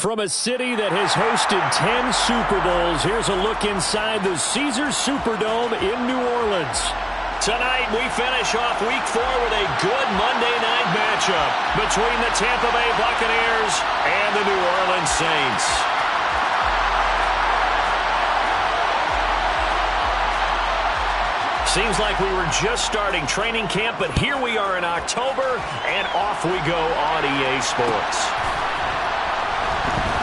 From a city that has hosted 10 Super Bowls, here's a look inside the Caesars Superdome in New Orleans. Tonight, we finish off Week 4 with a good Monday night matchup between the Tampa Bay Buccaneers and the New Orleans Saints. Seems like we were just starting training camp, but here we are in October, and off we go on EA Sports.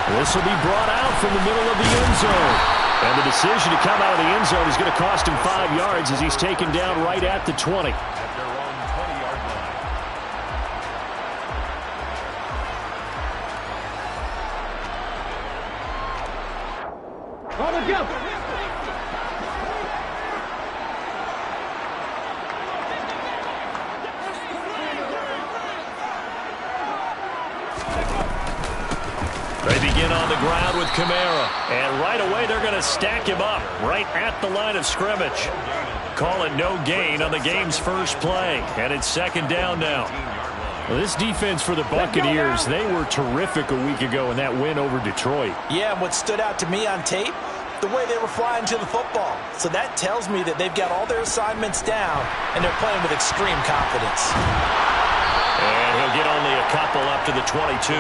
This will be brought out from the middle of the end zone. And the decision to come out of the end zone is going to cost him 5 yards as he's taken down right at the 20. At their own 20-yard line. On the jump. They begin on the ground with Kamara. And right away, they're going to stack him up right at the line of scrimmage. Call it no gain on the game's first play. And it's second down now. Well, this defense for the Buccaneers, they were terrific a week ago in that win over Detroit. Yeah, and what stood out to me on tape, the way they were flying to the football. So that tells me that they've got all their assignments down, and they're playing with extreme confidence. And he'll get only a couple up to the 22.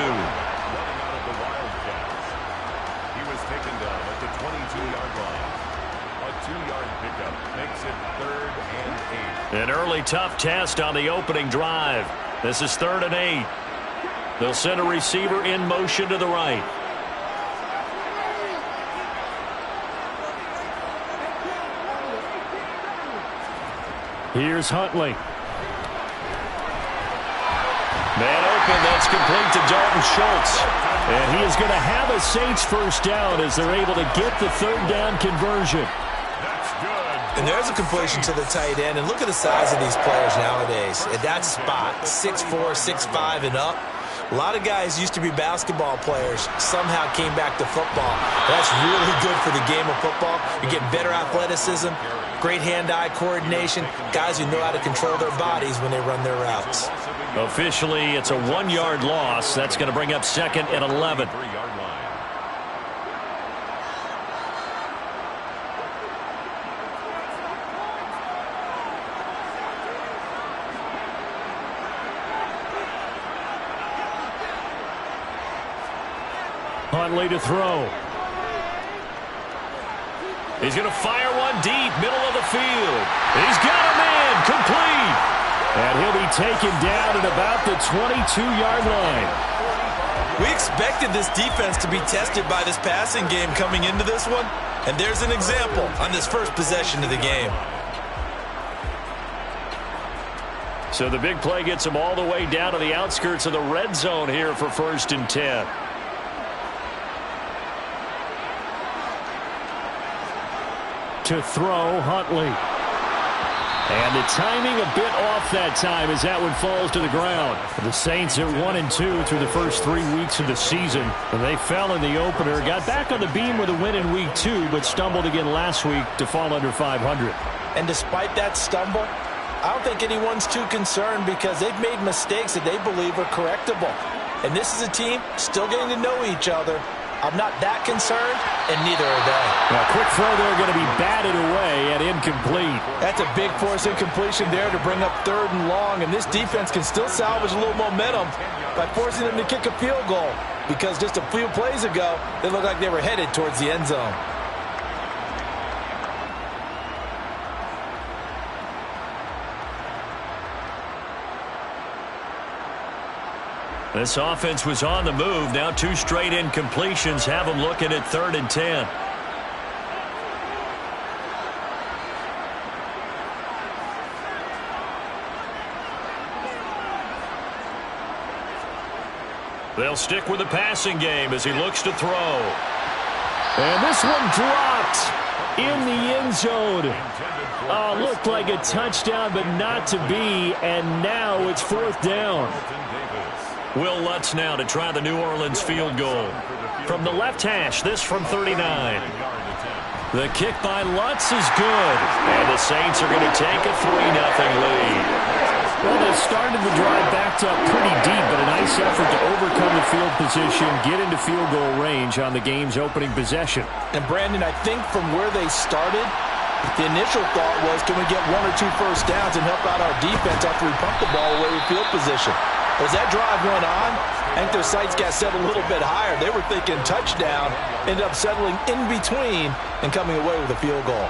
An early tough test on the opening drive. This is 3rd and 8. They'll send a receiver in motion to the right. Here's Huntley. Man open, that's complete to Dalton Schultz. And he is going to have a Saints first down as they're able to get the 3rd down conversion. And there's a completion to the tight end. And look at the size of these players nowadays. At that spot, 6'4", 6'5", and up. A lot of guys used to be basketball players, somehow came back to football. That's really good for the game of football. You're getting better athleticism, great hand-eye coordination, guys who know how to control their bodies when they run their routes. Officially, it's a 1-yard loss. That's going to bring up 2nd and 11. Huntley to throw. He's going to fire one deep, middle of the field. He's got a man, complete. And he'll be taken down at about the 22-yard line. We expected this defense to be tested by this passing game coming into this one. And there's an example on this first possession of the game. So the big play gets him all the way down to the outskirts of the red zone here for 1st and 10. To throw, Huntley. And the timing a bit off that time as that one falls to the ground. The Saints are 1-2 through the first 3 weeks of the season. And they fell in the opener, got back on the beam with a win in Week 2, but stumbled again last week to fall under 500. And despite that stumble, I don't think anyone's too concerned because they've made mistakes that they believe are correctable. And this is a team still getting to know each other. I'm not that concerned, and neither are they. Now, quick throw there going to be batted away and incomplete. That's a big force incompletion there to bring up 3rd and long, and this defense can still salvage a little momentum by forcing them to kick a field goal because just a few plays ago, they looked like they were headed towards the end zone. This offense was on the move. Now 2 straight incompletions have them looking at 3rd and 10. They'll stick with the passing game as he looks to throw. And this one dropped in the end zone. Oh, looked like a touchdown, but not to be. And now it's 4th down. Will Lutz now to try the New Orleans field goal. From the left hash, this from 39. The kick by Lutz is good. And the Saints are going to take a 3-0 lead. Well, they started the drive backed up pretty deep, but a nice effort to overcome the field position, get into field goal range on the game's opening possession. And, Brandon, I think from where they started, the initial thought was, can we get 1 or 2 first downs and help out our defense after we pump the ball away with field position? As that drive went on, I think their sights got set a little bit higher. They were thinking touchdown, ended up settling in between and coming away with a field goal.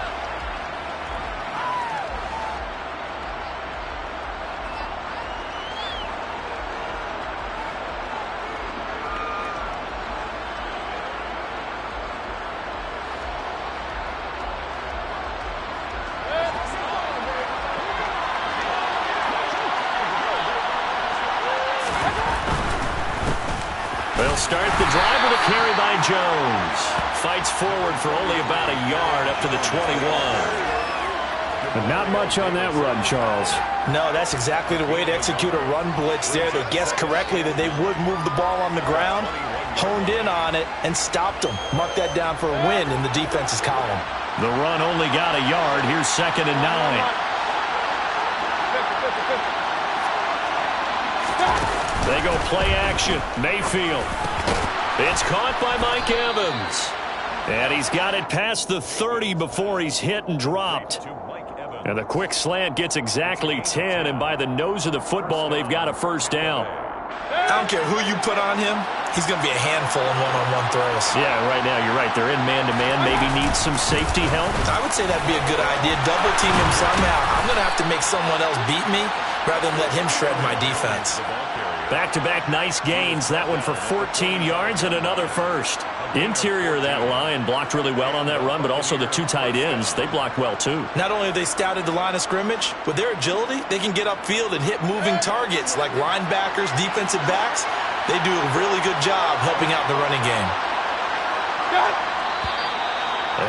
They'll start the drive with a carry by Jones. Fights forward for only about a yard up to the 21. But not much on that run, Charles. No, that's exactly the way to execute a run blitz there. They guessed correctly that they would move the ball on the ground, honed in on it, and stopped them. Mark that down for a win in the defense's column. The run only got a yard. Here's 2nd and 9. They go play action. Mayfield. It's caught by Mike Evans. And he's got it past the 30 before he's hit and dropped. And the quick slant gets exactly 10, and by the nose of the football, they've got a first down. I don't care who you put on him. He's going to be a handful in one-on-one throws. Yeah, right now, you're right. They're in man-to-man. Maybe need some safety help. I would say that'd be a good idea. Double team him somehow. I'm going to have to make someone else beat me rather than let him shred my defense. Back-to-back nice gains. That one for 14 yards and another first. Interior of that line blocked really well on that run, but also the 2 tight ends, they blocked well too. Not only have they scouted the line of scrimmage, with their agility, they can get upfield and hit moving targets like linebackers, defensive backs. They do a really good job helping out the running game.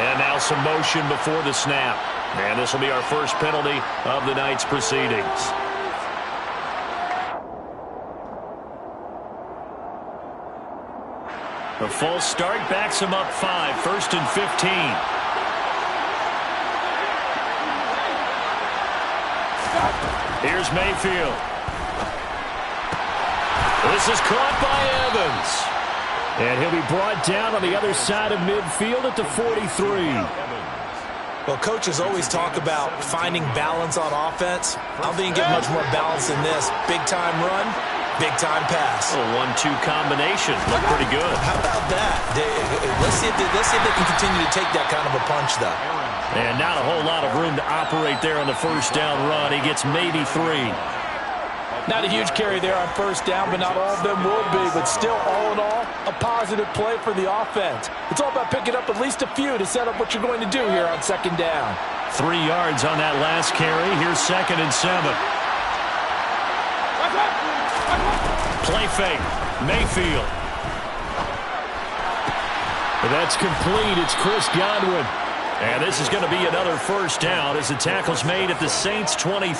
And now some motion before the snap. And this will be our first penalty of the night's proceedings. The false start backs him up 5, 1st and 15. Here's Mayfield. This is caught by Evans. And he'll be brought down on the other side of midfield at the 43. Well, coaches always talk about finding balance on offense. I don't think you get much more balance than this. Big-time run, big-time pass. A 1-2 combination. Looked pretty good. How about that? Let's see if they can continue to take that kind of a punch, though. And not a whole lot of room to operate there on the first down run. He gets maybe 3. Not a huge carry there on first down, but not all of them will be. But still, all in all, a positive play for the offense. It's all about picking up at least a few to set up what you're going to do here on 2nd down. 3 yards on that last carry. Here's 2nd and 7. Play fake. Mayfield. That's complete. It's Chris Godwin. And this is going to be another first down as the tackle's made at the Saints' 23.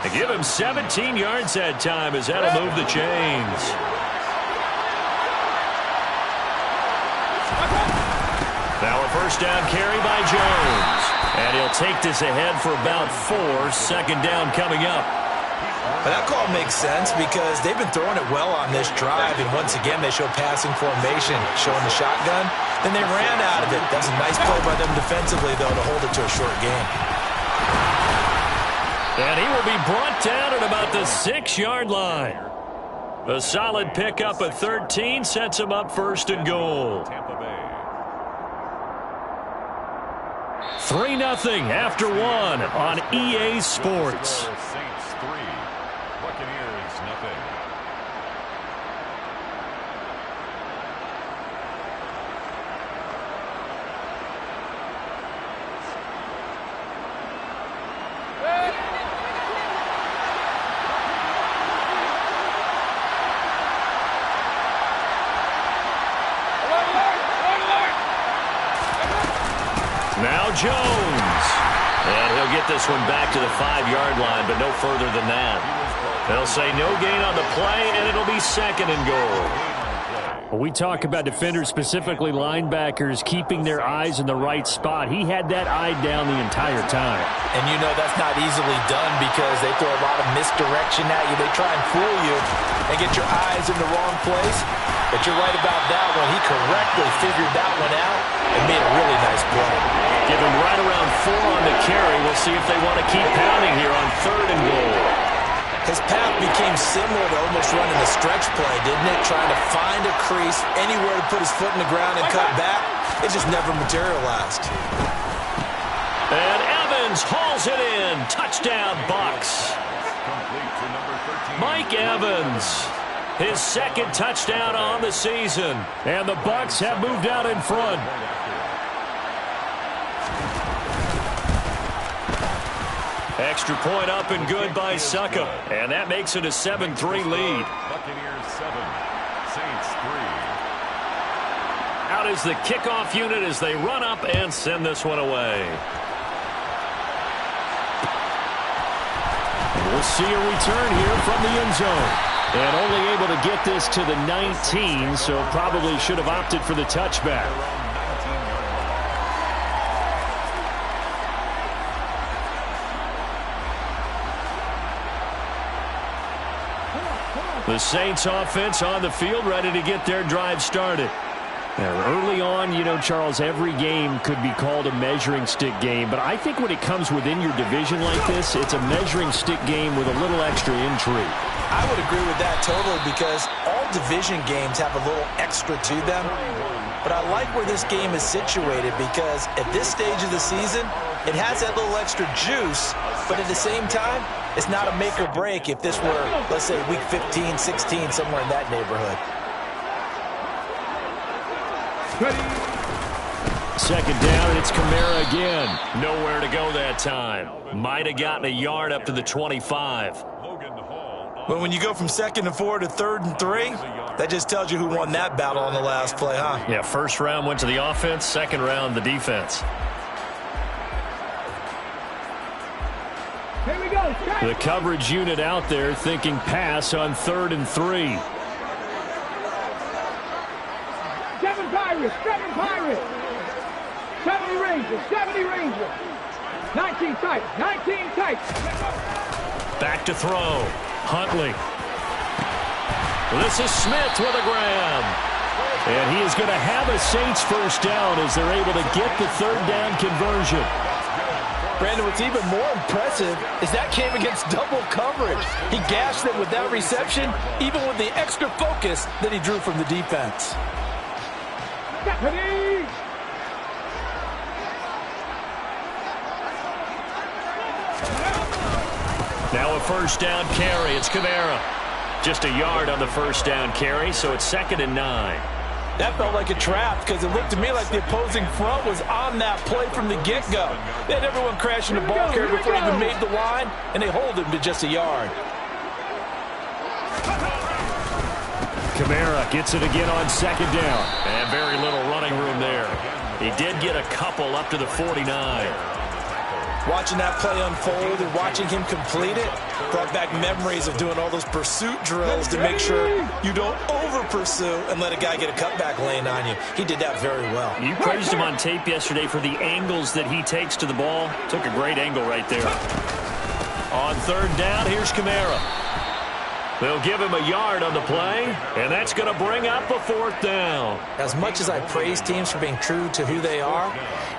They give him 17 yards that time as that'll move the chains. Now a first down carry by Jones. And he'll take this ahead for about 4. 2nd down coming up. But that call makes sense because they've been throwing it well on this drive, and once again they show passing formation, showing the shotgun. Then they ran out of it. That's a nice play by them defensively, though, to hold it to a short game. And he will be brought down at about the 6-yard line. A solid pickup at 13 sets him up 1st and goal. 3-0 after 1 on EA Sports. Now Jones. And he'll get this one back to the 5-yard line, but no further than that. They'll say no gain on the play, and it'll be 2nd and goal. We talk about defenders, specifically linebackers, keeping their eyes in the right spot. He had that eye down the entire time. And you know that's not easily done because they throw a lot of misdirection at you. They try and fool you and get your eyes in the wrong place. But you're right about that one. He correctly figured that one out and made a really nice play. Give him right around 4 on the carry. We'll see if they want to keep pounding here on 3rd and goal. His path became similar to almost running a stretch play, didn't it? Trying to find a crease, anywhere to put his foot in the ground and cut back. It just never materialized. And Evans hauls it in. Touchdown, Bucs. Mike Evans, his 2nd touchdown on the season. And the Bucs have moved out in front. Extra point up and good by Suckup. And that makes it a 7-3 lead. Buccaneers 7, Saints 3. Out is the kickoff unit as they run up and send this one away. We'll see a return here from the end zone. And only able to get this to the 19, so probably should have opted for the touchback. The Saints offense on the field, ready to get their drive started. Now, early on, you know, Charles, every game could be called a measuring stick game, but I think when it comes within your division like this, it's a measuring stick game with a little extra intrigue. I would agree with that totally because all division games have a little extra to them. But I like where this game is situated because at this stage of the season, it has that little extra juice, but at the same time, it's not a make or break if this were, let's say, week 15, 16, somewhere in that neighborhood. 2nd down, and it's Kamara again. Nowhere to go that time. Might have gotten a yard up to the 25. But when you go from 2nd and 4 to 3rd and 3, that just tells you who won that battle on the last play, huh? Yeah, 1st round went to the offense, 2nd round the defense. Here we go. The coverage unit out there thinking pass on 3rd and 3. 7 Pirates, 7 Pirates. 70 Rangers, 70 Rangers. 19 types, 19 types. Back to throw. Huntley. This is Smith with a grab. And he is going to have a Saints 1st down as they're able to get the 3rd down conversion. Brandon, what's even more impressive is that came against double coverage. He gashed them with that reception, even with the extra focus that he drew from the defense. Deputy! Now a 1st down carry. It's Kamara. Just a yard on the 1st down carry, so it's 2nd and 9. That felt like a trap because it looked to me like the opposing front was on that play from the get-go. They had everyone crashing the ball carrier before he even made the line, and they hold him to just a yard. Kamara gets it again on 2nd down. And very little running room there. He did get a couple up to the 49. Watching that play unfold and watching him complete it brought back memories of doing all those pursuit drills to make sure you don't over-pursue and let a guy get a cutback lane on you. He did that very well. You praised him on tape yesterday for the angles that he takes to the ball. Took a great angle right there. On 3rd down, here's Kamara. They'll give him a yard on the play, and that's going to bring up a 4th down. As much as I praise teams for being true to who they are,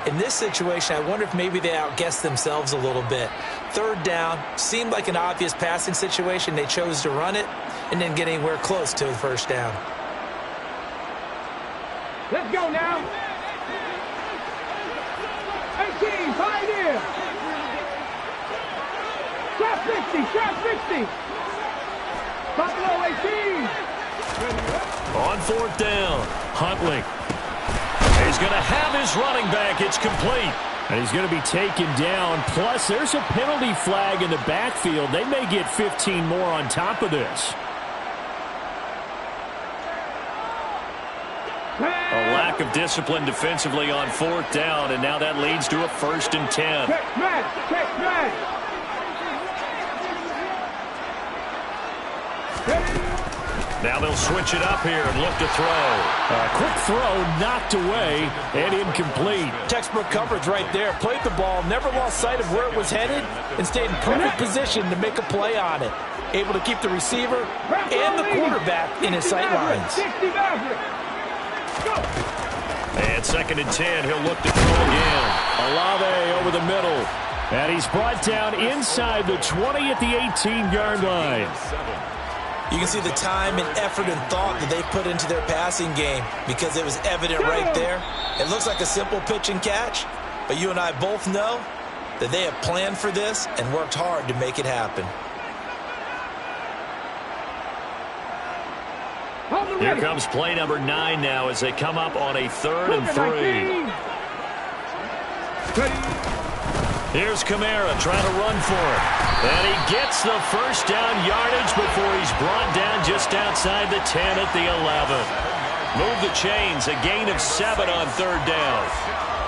in this situation, I wonder if maybe they outguessed themselves a little bit. 3rd down seemed like an obvious passing situation. They chose to run it and didn't get anywhere close to the 1st down. Let's go now. 18, Pioneer. Trap 60, trap 60. Buffalo 18. On 4th down, Huntley. He's going to have his running back. It's complete. And he's going to be taken down. Plus, there's a penalty flag in the backfield. They may get 15 more on top of this. A lack of discipline defensively on 4th down, and now that leads to a 1st and 10. Check man, check man. Now they'll switch it up here and look to throw. A quick throw knocked away and incomplete. Textbook coverage right there. Played the ball, never lost sight of where it was headed, and stayed in perfect position to make a play on it. Able to keep the receiver and the quarterback in his sight lines. And 2nd and 10, he'll look to throw again. Olave over the middle. And he's brought down inside the 20 at the 18-yard line. You can see the time and effort and thought that they put into their passing game because it was evident right there. It looks like a simple pitch and catch, but you and I both know that they have planned for this and worked hard to make it happen. Here comes play number 9 now as they come up on a 3rd and 3. Here's Kamara trying to run for it. And he gets the first down yardage before he's brought down just outside the 10 at the 11. Move the chains, a gain of 7 on 3rd down.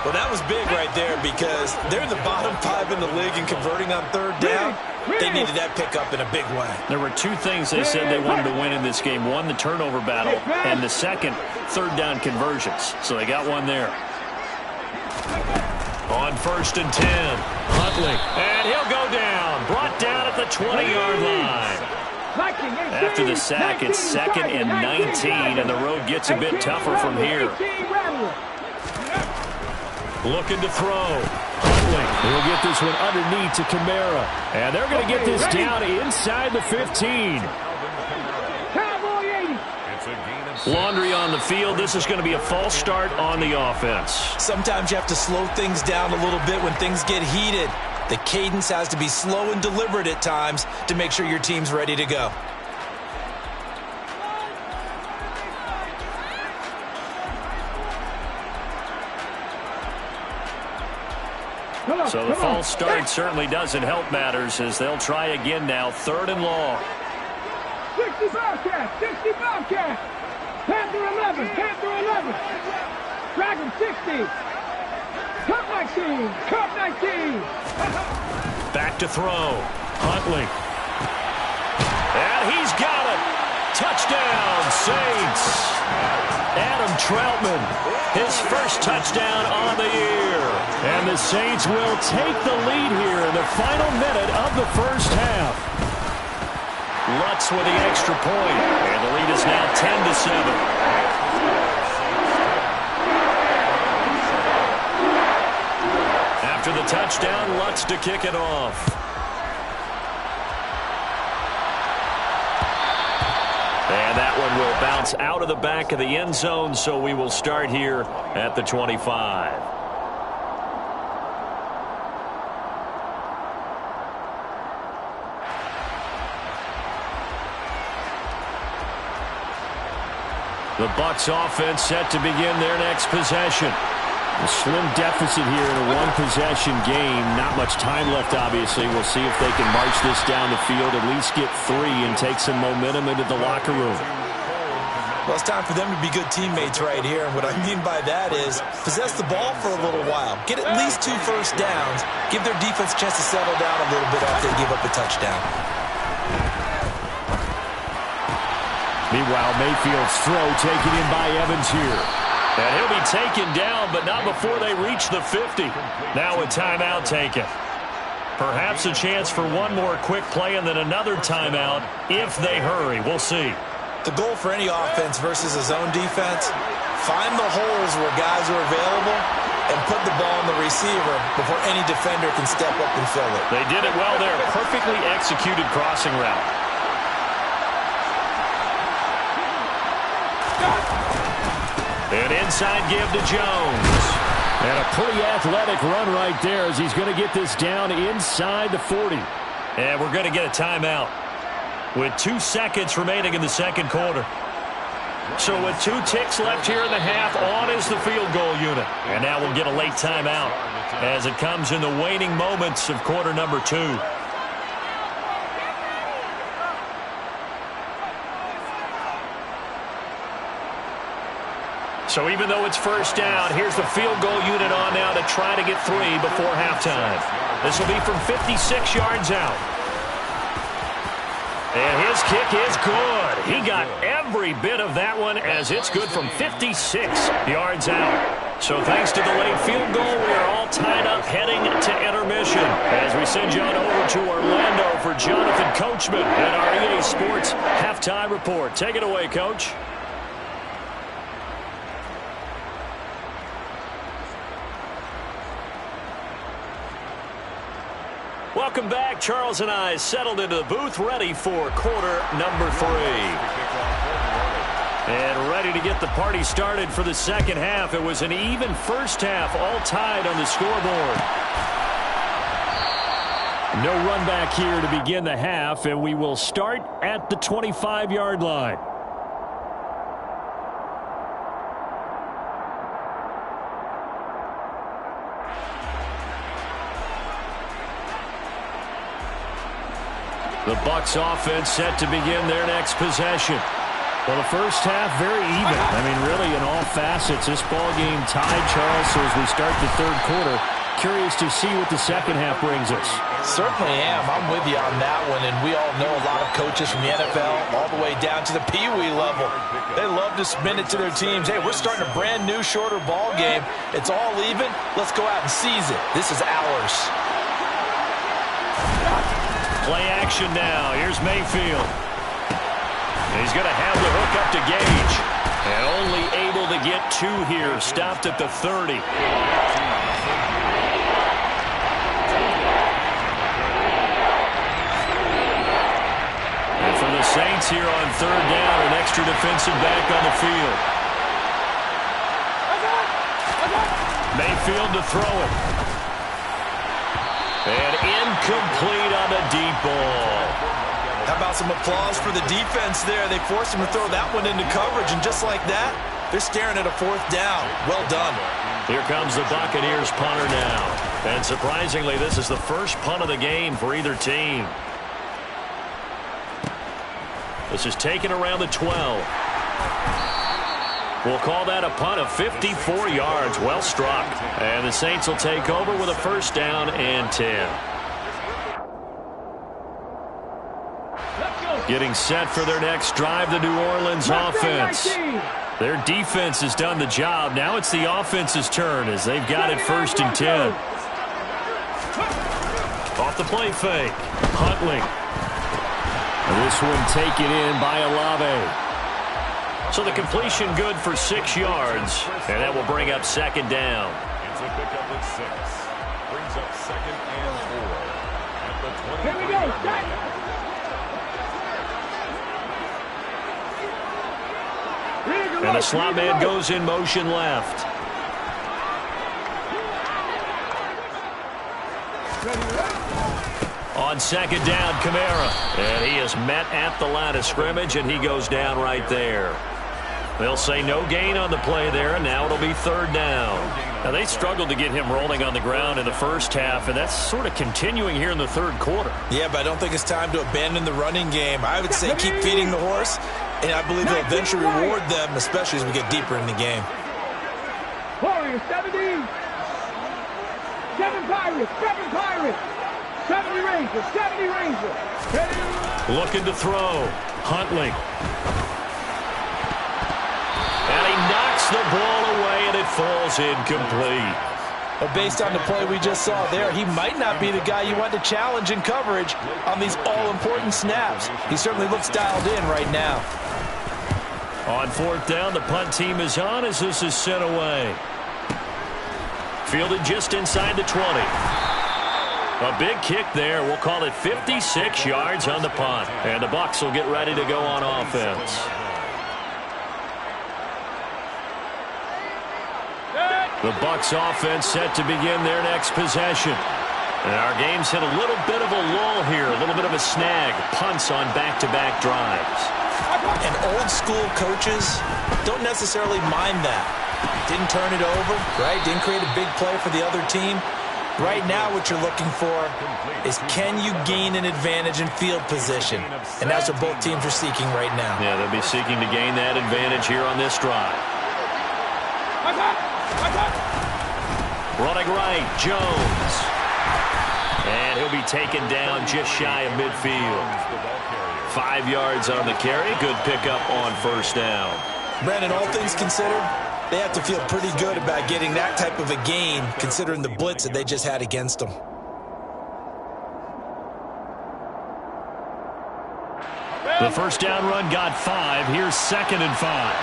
Well, that was big right there because they're in the bottom 5 in the league in converting on 3rd down. They needed that pickup in a big way. There were 2 things they said they wanted to win in this game. One, the turnover battle, and the second, 3rd down conversions. So they got one there. On 1st and 10, Huntley, and he'll go down. Brought down at the 20-yard line. After the sack, it's 2nd and 19, and the road gets a bit tougher from here. Looking to throw. Huntley, he'll get this one underneath to Kamara. And they're going to get this down inside the 15. Laundry on the field. This is going to be a false start on the offense. Sometimes you have to slow things down a little bit when things get heated. The cadence has to be slow and deliberate at times to make sure your team's ready to go. So the false start certainly doesn't help matters as they'll try again now. 3rd and long. 60 Bobcats, 60 Bobcats. Panther 11, Panther 11. Dragon 60. Cup 19, Cup 19. Back to throw. Huntley. And he's got it. Touchdown, Saints. Adam Troutman, his first touchdown on the year. And the Saints will take the lead here in the final minute of the first half. Lutz with the extra point, and the lead is now 10-7. After the touchdown, Lutz to kick it off. And that one will bounce out of the back of the end zone, so we will start here at the 25. The Bucs offense set to begin their next possession. A slim deficit here in a one-possession game. Not much time left, obviously. We'll see if they can march this down the field, at least get 3, and take some momentum into the locker room. Well, it's time for them to be good teammates right here. And what I mean by that is possess the ball for a little while. Get at least 2 first downs. Give their defense a chance to settle down a little bit after they give up a touchdown. Meanwhile, Mayfield's throw taken in by Evans here. And he'll be taken down, but not before they reach the 50. Now a timeout taken. Perhaps a chance for one more quick play and then another timeout if they hurry. We'll see. The goal for any offense versus a zone defense, find the holes where guys are available and put the ball on the receiver before any defender can step up and fill it. They did it well there. Perfectly executed crossing route. An inside give to Jones. And a pretty athletic run right there as he's going to get this down inside the 40. And we're going to get a timeout with 2 seconds remaining in the second quarter. So with 2 ticks left here in the half, on is the field goal unit. And now we'll get a late timeout as it comes in the waning moments of quarter number 2. So even though it's first down, here's the field goal unit on now to try to get 3 before halftime. This will be from 56 yards out. And his kick is good. He got every bit of that one as it's good from 56 yards out. So thanks to the late field goal, we are all tied up heading to intermission as we send you on over to Orlando for Jonathan Coachman and our EA Sports Halftime Report. Take it away, Coach. Welcome back. Charles and I settled into the booth, ready for quarter number 3. And ready to get the party started for the second half. It was an even first half, all tied on the scoreboard. No run back here to begin the half, and we will start at the 25-yard line. The Bucs offense set to begin their next possession. Well, the first half very even. I mean, really in all facets, this ball game tied, Charles. So as we start the third quarter, curious to see what the second half brings us. Certainly am. I'm with you on that one. And we all know a lot of coaches from the NFL all the way down to the Pee Wee level. They love to spin it to their teams. Hey, we're starting a brand new, shorter ball game. It's all even. Let's go out and seize it. This is ours. Play action now. Here's Mayfield. He's going to have the hook up to Gage. And only able to get 2 here. Stopped at the 30. And for the Saints here on third down, an extra defensive back on the field. Mayfield to throw it. And incomplete on the deep ball. How about some applause for the defense there? They forced him to throw that one into coverage, and just like that, they're staring at a 4th down. Well done. Here comes the Buccaneers punter now. And surprisingly, this is the first punt of the game for either team. This is taken around the 12. We'll call that a punt of 54 yards. Well struck. And the Saints will take over with a first down and 10. Getting set for their next drive, the New Orleans offense. Their defense has done the job. Now it's the offense's turn as they've got it first and 10. Off the play fake. Huntley. And this one taken in by Olave. So the completion good for 6 yards, and that will bring up second down. It's a pickup at 6. Brings up second and 4 at the 20. Here we go. And the slot man goes in motion left. On second down, Kamara. And he is met at the line of scrimmage, and he goes down right there. They'll say no gain on the play there, and now it'll be third down. Now, they struggled to get him rolling on the ground in the first half, and that's sort of continuing here in the third quarter. Yeah, but I don't think it's time to abandon the running game. I would say keep feeding the horse, and I believe he'll eventually reward them, especially as we get deeper in the game. Warriors, 70. 7 Pirates, 7 Pirates. 70 Rangers, 70 Rangers. Looking to throw. Huntley. And he knocks the ball away, and it falls incomplete. But based on the play we just saw there, he might not be the guy you want to challenge in coverage on these all-important snaps. He certainly looks dialed in right now. On fourth down, the punt team is on as this is sent away. Fielded just inside the 20. A big kick there. We'll call it 56 yards on the punt. And the Bucs will get ready to go on offense. The Bucs offense set to begin their next possession. And our game's hit a little bit of a lull here, a little bit of a snag. Punts on back-to-back drives. And old school coaches don't necessarily mind that. Didn't turn it over, right? Didn't create a big play for the other team. Right now what you're looking for is can you gain an advantage in field position? And that's what both teams are seeking right now. Yeah, they'll be seeking to gain that advantage here on this drive. Running right, Jones. And he'll be taken down just shy of midfield. 5 yards on the carry. Good pickup on first down. Brandon, all things considered, they have to feel pretty good about getting that type of a gain, considering the blitz that they just had against them. The first down run got 5. Here's 2nd and 5.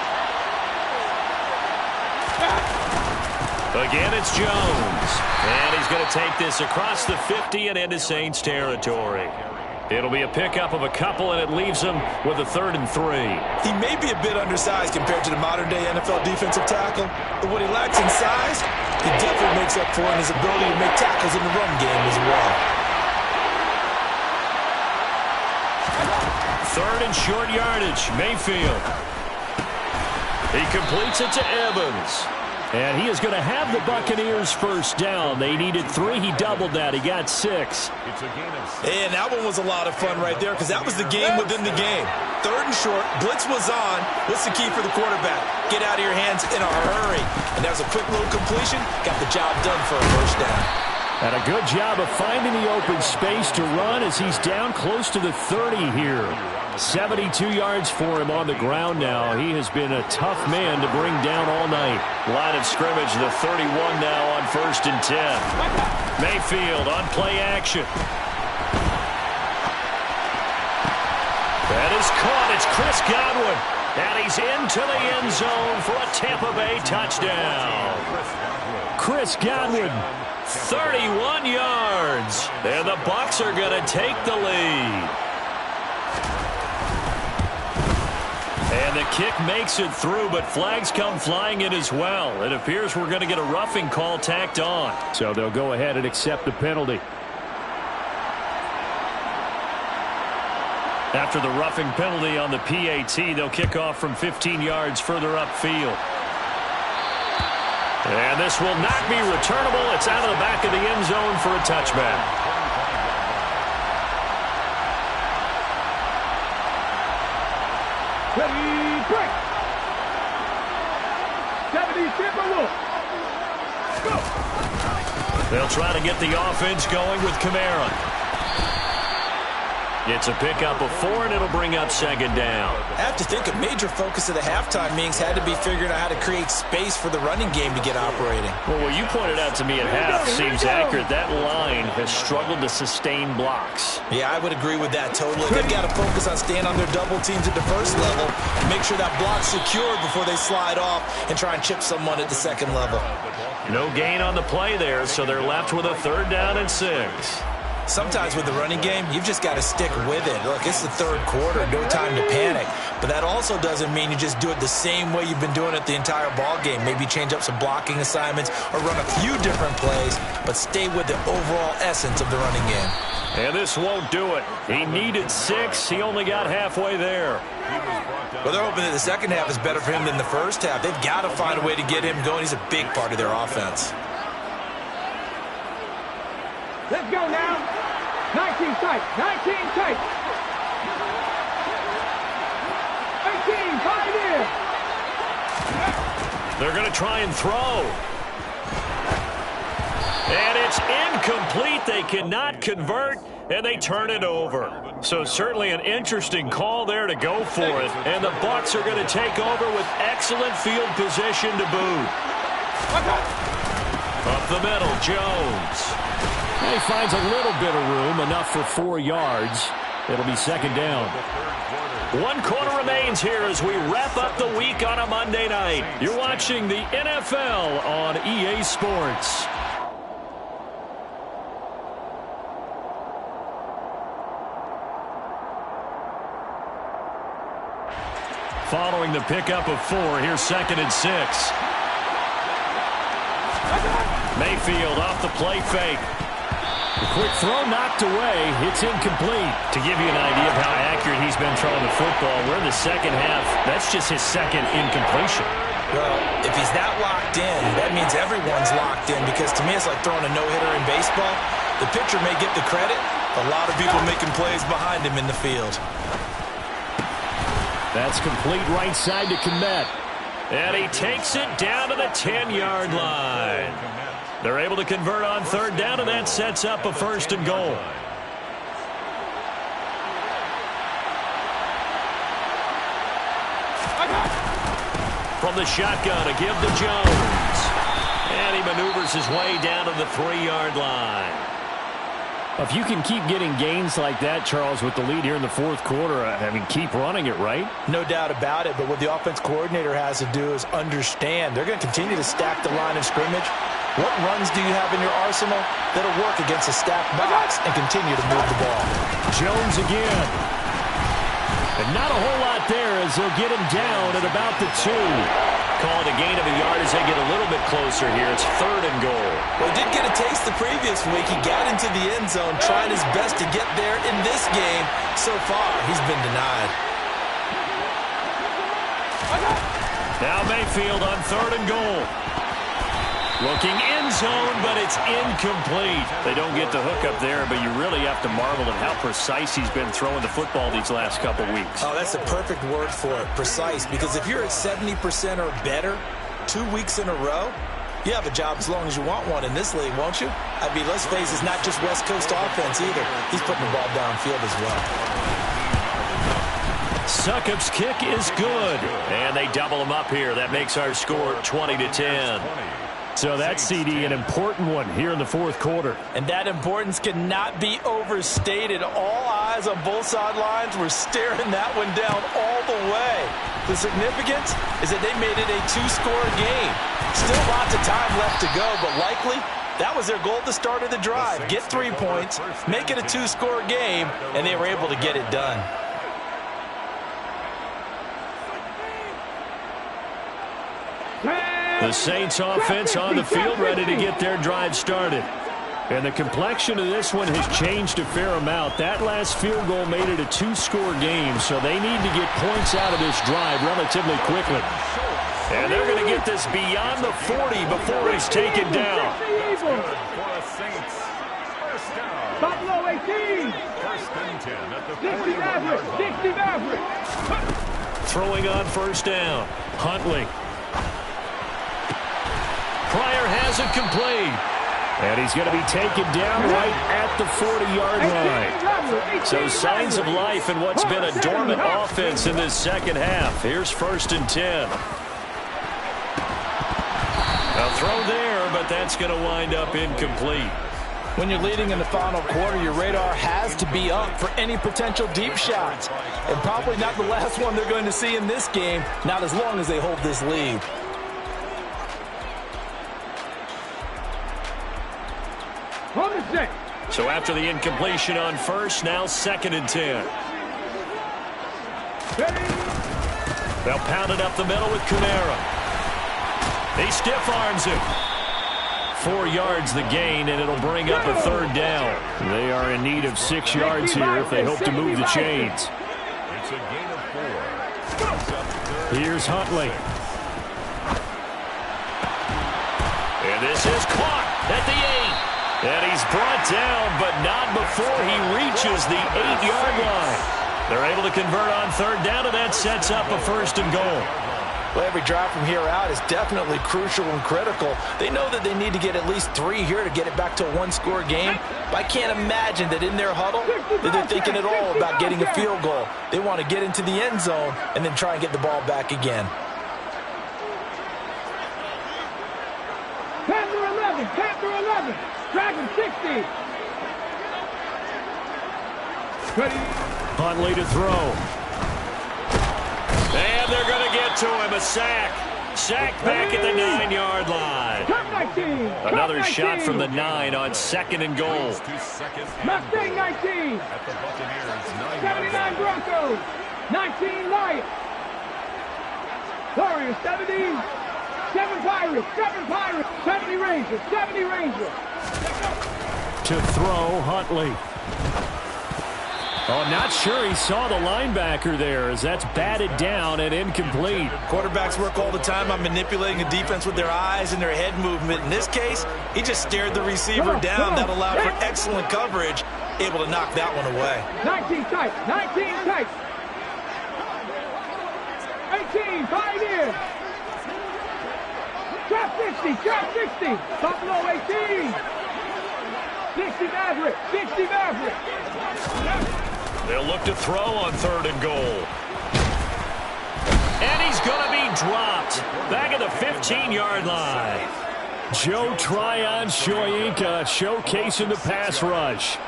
Again, it's Jones. And he's going to take this across the 50 and into Saints territory. It'll be a pickup of a couple, and it leaves him with a 3rd and 3. He may be a bit undersized compared to the modern-day NFL defensive tackle, but what he lacks in size, he definitely makes up for in his ability to make tackles in the run game as well. 3rd and short yardage. Mayfield. He completes it to Evans. And he is going to have the Buccaneers first down. They needed 3. He doubled that. He got 6. And that one was a lot of fun right there because that was the game within the game. 3rd and short. Blitz was on. What's the key for the quarterback? Get out of your hands in a hurry. And that was a quick little completion. Got the job done for a first down. And a good job of finding the open space to run as he's down close to the 30 here. 72 yards for him on the ground now. He has been a tough man to bring down all night. Line of scrimmage, the 31 now on 1st and 10. Mayfield on play action. That is caught. It's Chris Godwin. And he's into the end zone for a Tampa Bay touchdown. Chris Godwin, 31 yards. And the Bucs are going to take the lead. And the kick makes it through, but flags come flying in as well. It appears we're going to get a roughing call tacked on. So they'll go ahead and accept the penalty. After the roughing penalty on the PAT, they'll kick off from 15 yards further upfield. And this will not be returnable. It's out of the back of the end zone for a touchback. Ready, break. 70 Timberwolves. Go. They'll try to get the offense going with Kamara. It's a pickup of 4, and it'll bring up 2nd down. I have to think a major focus of the halftime meetings had to be figuring out how to create space for the running game to get operating. Well, what you pointed out to me at half seems accurate. That line has struggled to sustain blocks. Yeah, I would agree with that totally. They've got to focus on staying on their double teams at the first level, make sure that block's secure before they slide off and try and chip someone at the second level. No gain on the play there, so they're left with a 3rd down and 6. Sometimes with the running game, you've just got to stick with it. Look, it's the 3rd quarter, no time to panic. But that also doesn't mean you just do it the same way you've been doing it the entire ball game. Maybe change up some blocking assignments or run a few different plays, but stay with the overall essence of the running game. And this won't do it. He needed 6. He only got halfway there. Well, they're hoping that the second half is better for him than the first half. They've got to find a way to get him going. He's a big part of their offense. Let's go now. 19 tight. 19 tight. 18, 5 in. They're going to try and throw. And it's incomplete. They cannot convert, and they turn it over. So certainly an interesting call there to go for it. And the Bucs are going to take over with excellent field position to boot. Up the middle, Jones. He finds a little bit of room, enough for 4 yards. It'll be 2nd down. 1 quarter remains here as we wrap up the week on a Monday night. You're watching the NFL on EA Sports. Following the pickup of 4, here's 2nd and 6. Mayfield off the play fake. The quick throw knocked away. It's incomplete. To give you an idea of how accurate he's been throwing the football, we're in the second half. That's just his 2nd incompletion. Well, if he's that locked in, that means everyone's locked in, because to me it's like throwing a no-hitter in baseball. The pitcher may get the credit, a lot of people making plays behind him in the field. That's complete right side to Kmet. And he takes it down to the 10-yard line. They're able to convert on 3rd down, and that sets up a 1st and goal. from the shotgun to give to Jones. And he maneuvers his way down to the 3-yard line. If you can keep getting gains like that, Charles, with the lead here in the fourth quarter, I mean, keep running it, right? No doubt about it, but what the offense coordinator has to do is understand. They're going to continue to stack the line of scrimmage. What runs do you have in your arsenal that'll work against a stacked box and continue to move the ball? Jones again. And not a whole lot there as they'll get him down at about the 2. Call it a gain of a yard as they get a little bit closer here. It's 3rd and goal. Well, he did get a taste the previous week. He got into the end zone, trying his best to get there in this game. So far, he's been denied. Now Mayfield on 3rd and goal. Looking end zone, but it's incomplete. They don't get the hook up there, but you really have to marvel at how precise he's been throwing the football these last couple weeks. Oh, that's the perfect word for it, precise. Because if you're at 70% or better 2 weeks in a row, you have a job as long as you want one in this league, won't you? I mean, let's face it, it's not just West Coast offense either. He's putting the ball downfield as well. Succop's kick is good. And they double him up here. That makes our score 20-10. So that CD, an important one here in the fourth quarter. And that importance cannot be overstated. All eyes on both sidelines were staring that one down all the way. The significance is that they made it a 2-score game. Still lots of time left to go, but likely that was their goal at the start of the drive. Get 3 points, make it a 2-score game, and they were able to get it done. The Saints offense on the field, ready to get their drive started. And the complexion of this one has changed a fair amount. That last field goal made it a 2-score game, so they need to get points out of this drive relatively quickly. And they're going to get this beyond the 40 before he's taken down. Buffalo 18. 60 Maverick. Throwing on 1st down. Huntley. Pryor has it complete. And he's going to be taken down right at the 40-yard line. So signs of life in what's been a dormant offense in this second half. Here's 1st and 10. A throw there, but that's going to wind up incomplete. When you're leading in the final quarter, your radar has to be up for any potential deep shots. And probably not the last one they're going to see in this game, not as long as they hold this lead. So after the incompletion on 1st, now 2nd and 10. They'll pound it up the middle with Kamara. He stiff arms him. 4 yards the gain, and it'll bring up a 3rd down. They are in need of 6 yards here if they hope to move the chains. It's a gain of 4. Here's Huntley. And this is caught at the 8. And he's brought down, but not before he reaches the 8-yard line. They're able to convert on 3rd down, and that sets up a 1st and goal. Well, every drive from here out is definitely crucial and critical. They know that they need to get at least 3 here to get it back to a 1-score game. But I can't imagine that in their huddle that they're thinking at all about getting a field goal. They want to get into the end zone and then try and get the ball back again. Panther 11. Dragon 60. Huntley to throw. And they're going to get to him. A sack. Sack back at the 9-yard line. Another shot from the 9 on 2nd and goal. Mustang 19. 79 Broncos. 19 Lions. Warriors 70. 7 Pirates. 70 Rangers. To throw, Huntley. Oh, not sure he saw the linebacker there as that's batted down and incomplete. Quarterbacks work all the time on manipulating a defense with their eyes and their head movement. In this case, he just stared the receiver down. That allowed for excellent coverage, able to knock that one away. 19 tight. 18, Pioneers. Trap 60. Buffalo 18. 60 Maverick. They'll look to throw on 3rd and goal. And he's going to be dropped. Back at the 15-yard line. Joe Tryon-Shoyinka showcasing the pass rush.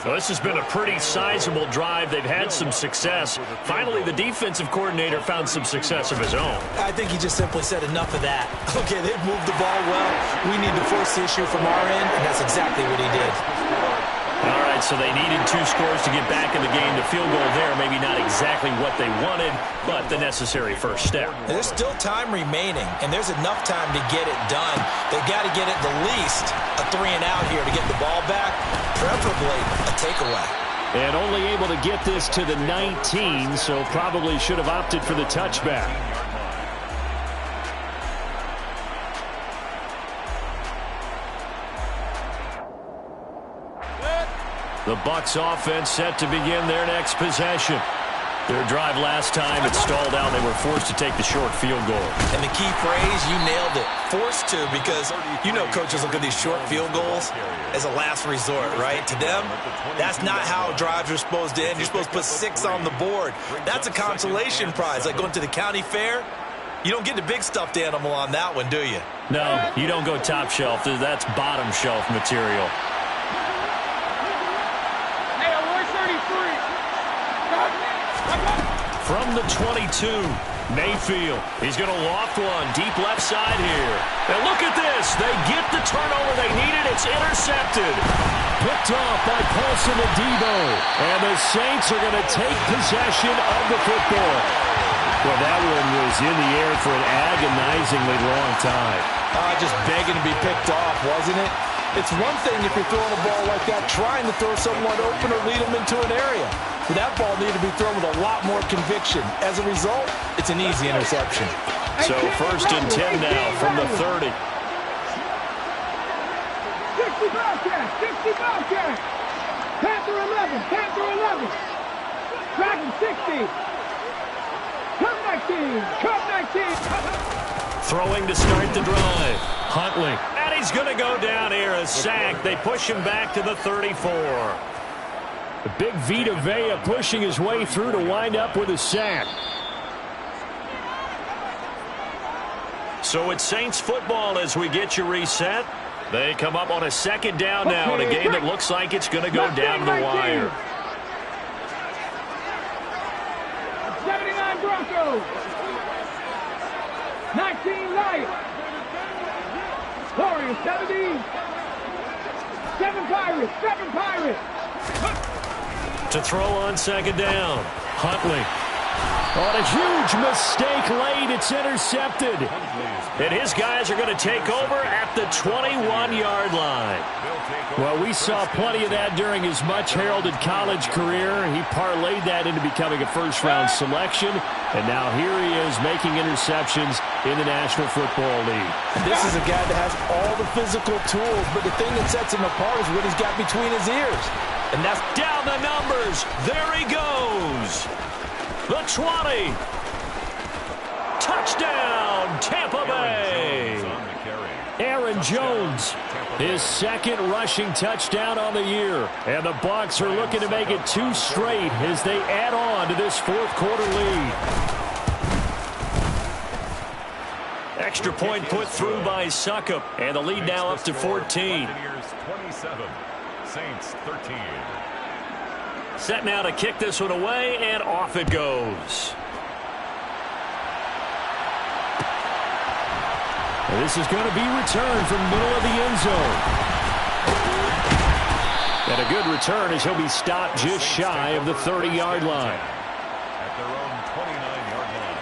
Well, this has been a pretty sizable drive. They've had some success. Finally, the defensive coordinator found some success of his own. I think he just simply said enough of that. Okay, they've moved the ball well. We need to force the issue from our end, and that's exactly what he did. All right, so they needed 2 scores to get back in the game. The field goal there, maybe not exactly what they wanted, but the necessary first step. There's still time remaining, and there's enough time to get it done. They've got to get it the least a 3-and-out here to get the ball back, preferably a takeaway. And only able to get this to the 19, so probably should have opted for the touchback. The Bucs offense set to begin their next possession. Their drive last time, it stalled out. They were forced to take the short field goal. And the key phrase, you nailed it, forced to, because you know coaches look at these short field goals as a last resort, right? To them, that's not how drives are supposed to end. You're supposed to put 6 on the board. That's a consolation prize, like going to the county fair. You don't get the big stuffed animal on that one, do you? No, you don't go top shelf. That's bottom shelf material. From the 22, Mayfield. He's going to loft one deep left side here. And look at this. They get the turnover they needed. It's intercepted. Picked off by Paulson Adebo. And the Saints are going to take possession of the football. Well, that one was in the air for an agonizingly long time. Just begging to be picked off, wasn't it? It's one thing if you're throwing a ball like that, trying to throw someone open or lead them into an area. But that ball needed to be thrown with a lot more conviction. As a result, it's an easy interception. So 1st and 10 now from the 30. 60 Bobcats, 60 Bobcats. Panther 11, Panther 11. Dragon 60. Come 19, come 19. Throwing to start the drive. Huntley. And he's going to go down here, a sack. They push him back to the 34. The big Vita Vea pushing his way through to wind up with a sack. So it's Saints football as we get you reset. They come up on a 2nd down now in a game that looks like it's going to go down to the wire. 79 Broncos. 19 Lions. Warriors 70. 7 Pirates, 7 Pirates. To throw on 2nd down. Huntley. On a huge mistake late, it's intercepted. And his guys are going to take over at the 21-yard line. Well, we saw plenty of that during his much-heralded college career. He parlayed that into becoming a first-round selection. And now here he is making interceptions in the National Football League. This is a guy that has all the physical tools, but the thing that sets him apart is what he's got between his ears. And that's down the numbers. There he goes. The 20. Touchdown, Tampa Bay. Aaron Jones, his 2nd rushing touchdown on the year. And the Bucs are looking to make it 2 straight as they add on to this 4th quarter lead. Extra point put through by Suckup. And the lead now up to 14. 27, Saints 13. Set now to kick this one away, and off it goes. And this is going to be returned from the middle of the end zone. And a good return as he'll be stopped just shy of the 30-yard line. At their own 29-yard line.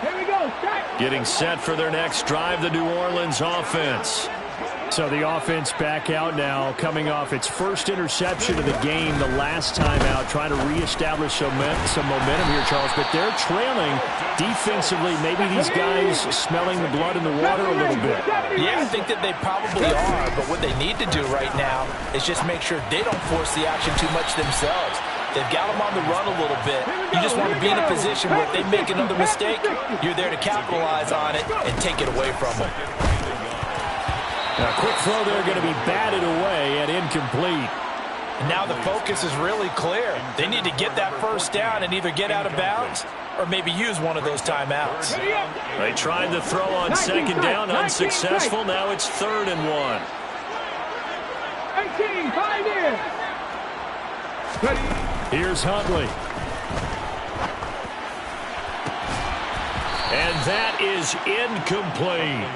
Here we go, set. Getting set for their next drive, the New Orleans offense. So the offense back out now, coming off its first interception of the game the last time out, trying to reestablish some momentum here, Charles. But they're trailing defensively. Maybe these guys smelling the blood in the water a little bit. Yeah, I think that they probably are, but what they need to do right now is just make sure they don't force the action too much themselves. They've got them on the run a little bit. You just want to be in a position where if they make another mistake, you're there to capitalize on it and take it away from them. A quick throw there going to be batted away and incomplete. And now the focus is really clear. They need to get that first down and either get out of bounds or maybe use one of those timeouts. They tried to throw on second down, unsuccessful. Now it's 3rd and 1. 18, 5 in. Here's Huntley. And that is incomplete.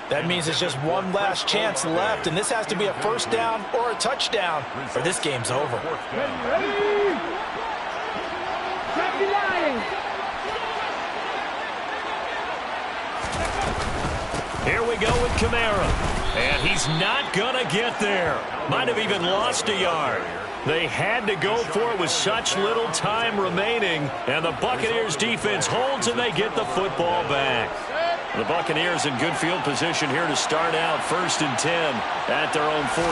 That means it's just one last chance left, and this has to be a first down or a touchdown, or this game's over. Ready? Happy Lions. Here we go with Kamara. And he's not going to get there. Might have even lost a yard. They had to go for it with such little time remaining. And the Buccaneers defense holds and they get the football back. The Buccaneers in good field position here to start out 1st and 10 at their own 42.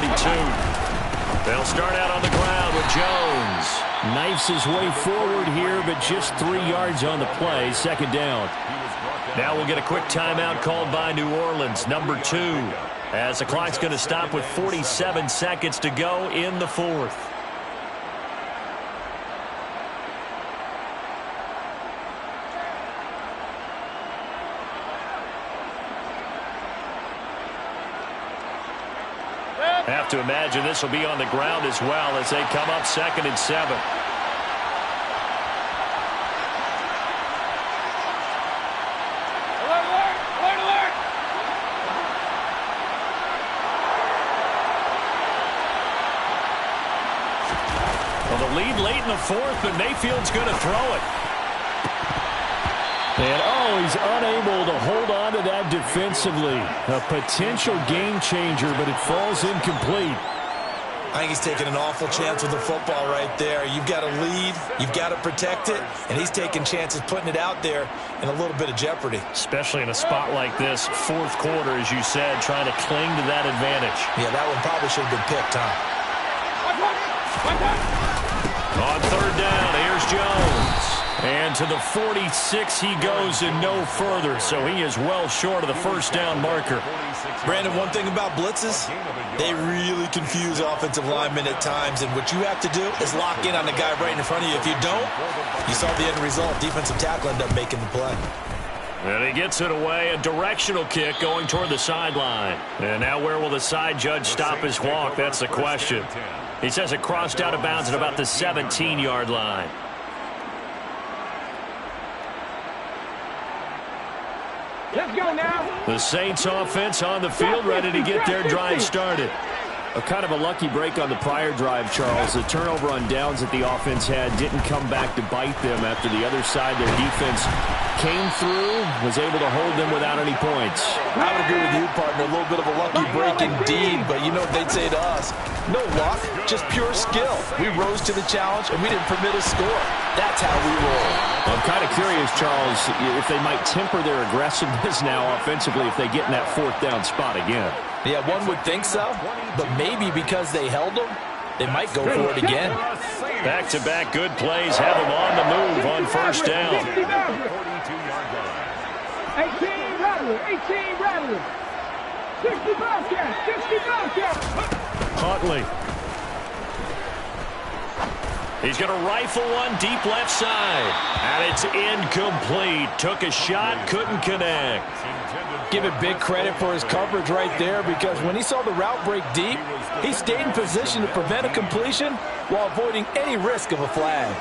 They'll start out on the ground with Jones. Knifes his way forward here, but just 3 yards on the play. 2nd down. Now we'll get a quick timeout called by New Orleans, number 2. As the clock's going to stop with 47 seconds to go in the 4th. Have to imagine this will be on the ground as well as they come up 2nd and 7. Well, the lead late in the 4th, but Mayfield's going to throw it. And, he's unable to hold on to that defensively. A potential game changer, but it falls incomplete. I think he's taking an awful chance with the football right there. You've got to lead, you've got to protect it, and he's taking chances putting it out there in a little bit of jeopardy. Especially in a spot like this, 4th quarter, as you said, trying to cling to that advantage. Yeah, that one probably should have been picked, huh? On 3rd down, here's Jones. And to the 46 he goes and no further, so he is well short of the first down marker. Brandon, one thing about blitzes, they really confuse offensive linemen at times, and what you have to do is lock in on the guy right in front of you. If you don't, you saw the end result. Defensive tackle ended up making the play. And he gets it away, a directional kick going toward the sideline. And now where will the side judge stop his walk? That's the question. He says it crossed out of bounds at about the 17-yard line. Let's go now. The Saints offense on the field, ready to get their drive started. A kind of a lucky break on the prior drive, Charles. The turnover on downs that the offense had didn't come back to bite them after the other side. Their defense came through, was able to hold them without any points. I would agree with you, partner. A little bit of a lucky break indeed, but you know what they'd say to us? No luck, just pure skill. We rose to the challenge, and we didn't permit a score. That's how we roll. I'm kind of curious, Charles, if they might temper their aggressiveness now offensively if they get in that 4th down spot again. Yeah, one would think so, but maybe because they held them, they might go for it again. Back-to-back good plays have them on the move on first down. 18 Rattler, 18 Rattler. 65 count, 65 count. Huntley. He's going to rifle one deep left side. And it's incomplete. Took a shot, couldn't connect. Give it big credit for his coverage right there, because when he saw the route break deep, he stayed in position to prevent a completion while avoiding any risk of a flag.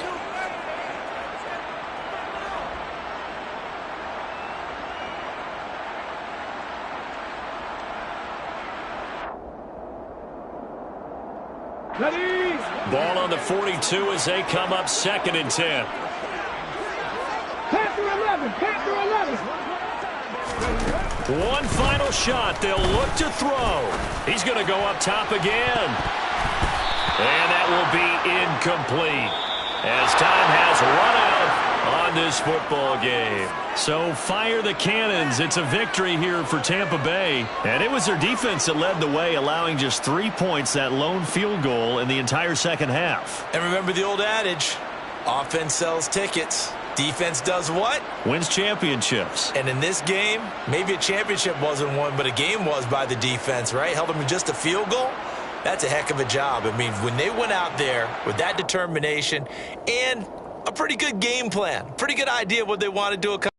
Ready? Ball on the 42 as they come up 2nd and 10. Panther 11, Panther 11. One final shot. They'll look to throw. He's going to go up top again. And that will be incomplete as time has run out on this football game. So fire the cannons. It's a victory here for Tampa Bay. And it was their defense that led the way, allowing just 3 points, that lone field goal in the entire second half. And remember the old adage, offense sells tickets. Defense does what? Wins championships. And in this game, maybe a championship wasn't won, but a game was by the defense, right? Held them to just a field goal. That's a heck of a job. I mean, when they went out there with that determination and a pretty good game plan, pretty good idea of what they wanted to accomplish.